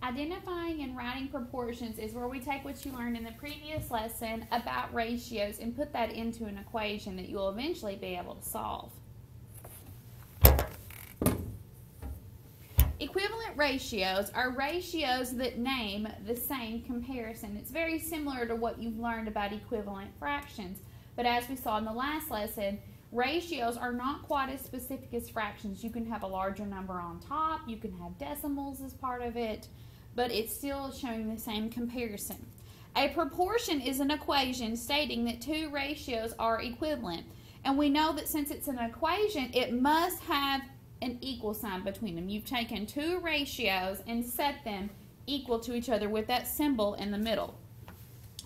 Identifying and writing proportions is where we take what you learned in the previous lesson about ratios and put that into an equation that you will eventually be able to solve. Equivalent ratios are ratios that name the same comparison. It's very similar to what you've learned about equivalent fractions, but as we saw in the last lesson, ratios are not quite as specific as fractions. You can have a larger number on top, you can have decimals as part of it, but it's still showing the same comparison. A proportion is an equation stating that two ratios are equivalent. And we know that since it's an equation, it must have an equal sign between them. You've taken two ratios and set them equal to each other with that symbol in the middle.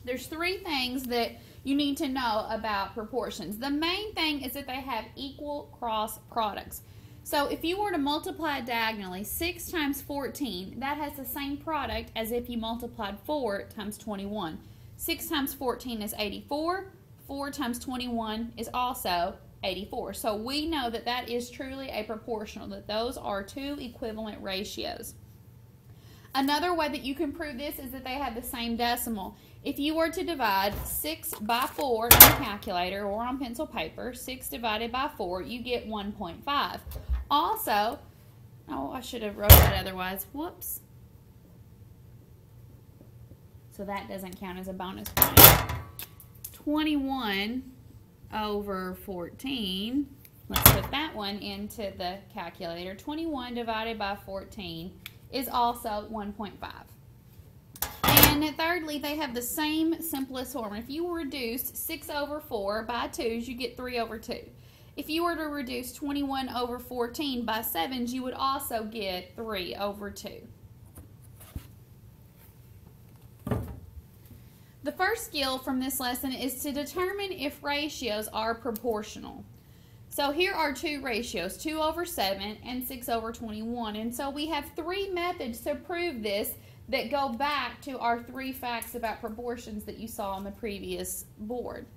There's three things that you need to know about proportions. The main thing is that they have equal cross products. So if you were to multiply diagonally 6 times 14, that has the same product as if you multiplied 4 times 21. 6 times 14 is 84. 4 times 21 is also 84. So we know that that is truly a proportional, that those are two equivalent ratios. Another way that you can prove this is that they have the same decimal. If you were to divide 6 by 4 on a calculator or on pencil paper, 6 divided by 4, you get 1.5. Also, oh, I should have wrote that otherwise. Whoops. So that doesn't count as a bonus point. 21 over 14. Let's put that one into the calculator. 21 divided by 14 is also 1.5. And thirdly, they have the same simplest form. If you reduce 6 over 4 by 2's, you get 3 over 2. If you were to reduce 21 over 14 by 7's, you would also get 3 over 2. The first skill from this lesson is to determine if ratios are proportional. So here are two ratios, 2 over 7 and 6 over 21. And so we have three methods to prove this that go back to our three facts about proportions that you saw on the previous board.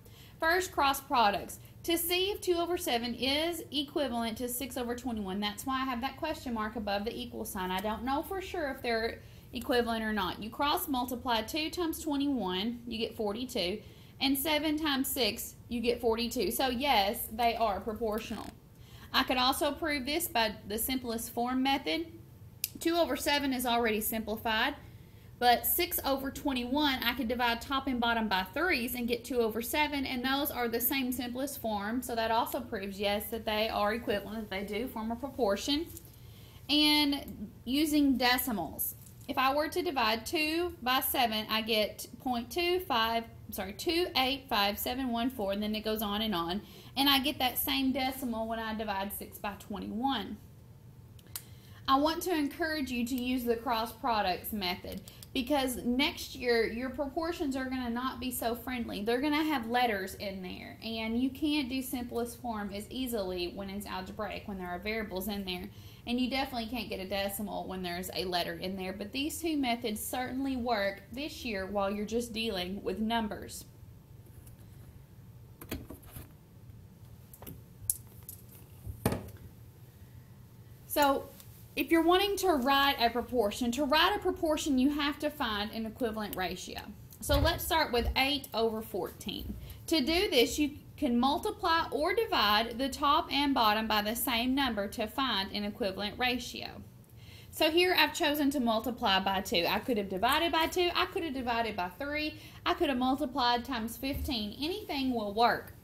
First, cross products. To see if 2 over 7 is equivalent to 6 over 21, that's why I have that question mark above the equal sign. I don't know for sure if they're equivalent or not. You cross multiply 2 times 21, you get 42, and 7 times 6, you get 42. So yes, they are proportional. I could also prove this by the simplest form method. 2 over 7 is already simplified, but 6 over 21, I could divide top and bottom by 3's and get 2 over 7, and those are the same simplest form, so that also proves, yes, that they are equivalent, that they do form a proportion. And using decimals, if I were to divide 2 by 7, I get 285,714, and then it goes on, and I get that same decimal when I divide 6 by 21. I want to encourage you to use the cross products method because next year your proportions are going to not be so friendly. They're going to have letters in there, and you can't do simplest form as easily when it's algebraic, when there are variables in there, and you definitely can't get a decimal when there's a letter in there. But these two methods certainly work this year while you're just dealing with numbers. So if you're wanting to write a proportion, you have to find an equivalent ratio. So let's start with 8 over 14. To do this, you can multiply or divide the top and bottom by the same number to find an equivalent ratio. So here I've chosen to multiply by 2. I could have divided by 2, I could have divided by 3, I could have multiplied times 15. Anything will work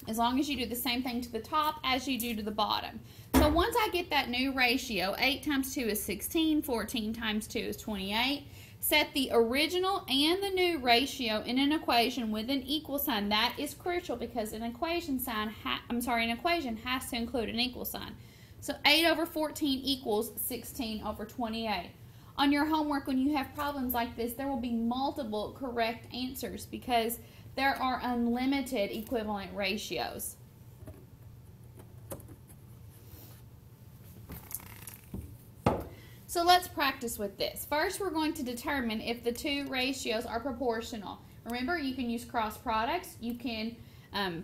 as long as you do the same thing to the top as you do to the bottom. So once I get that new ratio, 8 times 2 is 16, 14 times 2 is 28. Set the original and the new ratio in an equation with an equal sign. That is crucial because an equation has to include an equal sign. So 8 over 14 equals 16 over 28. On your homework, when you have problems like this, there will be multiple correct answers because there are unlimited equivalent ratios. So let's practice with this. First, we're going to determine if the two ratios are proportional. Remember, you can use cross products. You can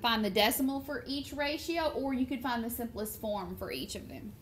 find the decimal for each ratio, or you could find the simplest form for each of them.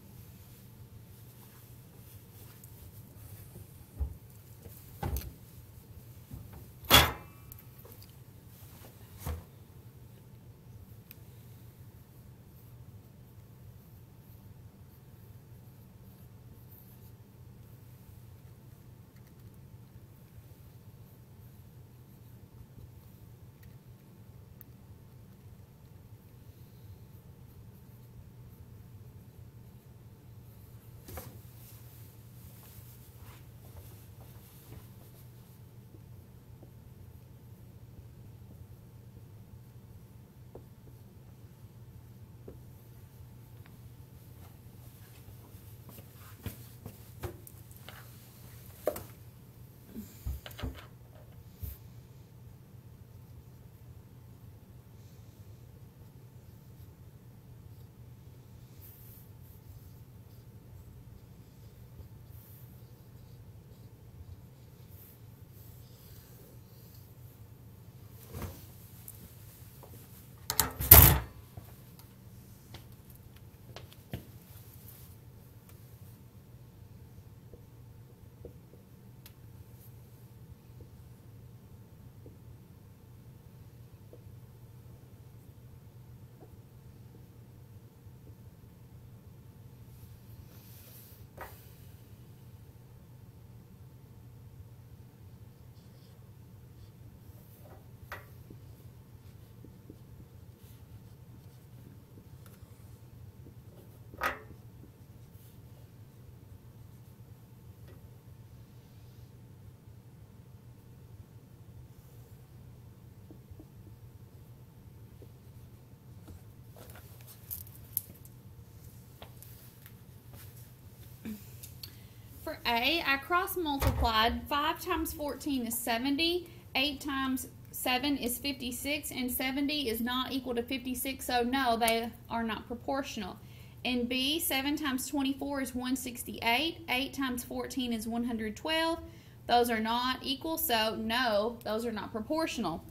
A, I cross multiplied. 5 times 14 is 70. 8 times 7 is 56, and 70 is not equal to 56, so no, they are not proportional. In B, 7 times 24 is 168. 8 times 14 is 112. Those are not equal, so no, those are not proportional.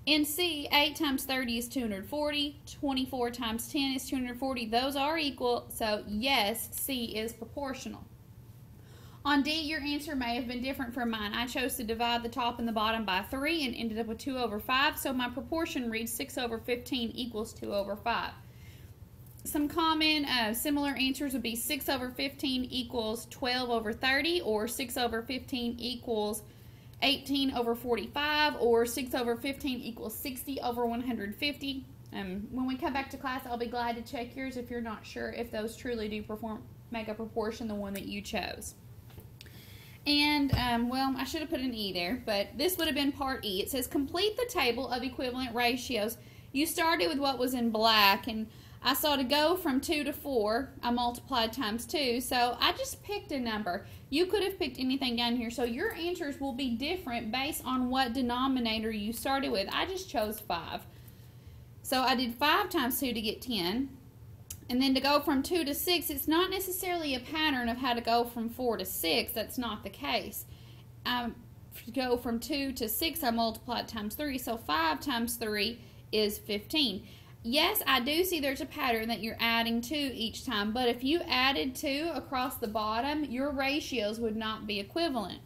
In C, 8 times 30 is 240. 24 times 10 is 240. Those are equal, so yes, C is proportional. On D, your answer may have been different from mine. I chose to divide the top and the bottom by 3 and ended up with 2 over 5, so my proportion reads 6 over 15 equals 2 over 5. Some common similar answers would be 6 over 15 equals 12 over 30, or 6 over 15 equals 18 over 45, or 6 over 15 equals 60 over 150. When we come back to class, I'll be glad to check yours if you're not sure if those truly do make a proportion the one that you chose. And, well, I should have put an E there, but this would have been part E. It says, complete the table of equivalent ratios. You started with what was in black, and I saw to go from 2 to 4, I multiplied times 2, so I just picked a number. You could have picked anything down here, so your answers will be different based on what denominator you started with. I just chose 5. So I did 5 times 2 to get 10. And then to go from 2 to 6, it's not necessarily a pattern of how to go from 4 to 6. That's not the case. To go from 2 to 6, I multiplied times 3, so 5 times 3 is 15. Yes, I do see there's a pattern that you're adding 2 each time, but if you added 2 across the bottom, your ratios would not be equivalent.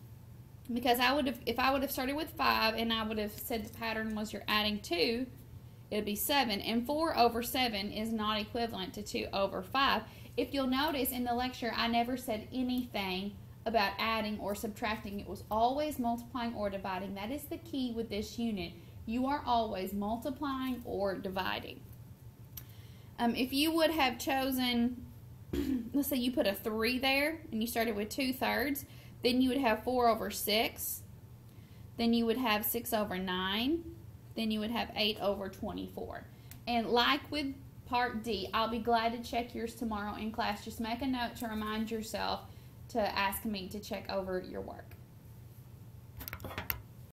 Because if I would have started with 5 and I would have said the pattern was you're adding 2, it would be 7, and 4 over 7 is not equivalent to 2 over 5. If you'll notice in the lecture, I never said anything about adding or subtracting. It was always multiplying or dividing. That is the key with this unit. You are always multiplying or dividing. If you would have chosen, let's say you put a 3 there and you started with 2/3, then you would have 4 over 6, then you would have 6 over 9, then you would have 8 over 24. And like with part D, I'll be glad to check yours tomorrow in class. Just make a note to remind yourself to ask me to check over your work.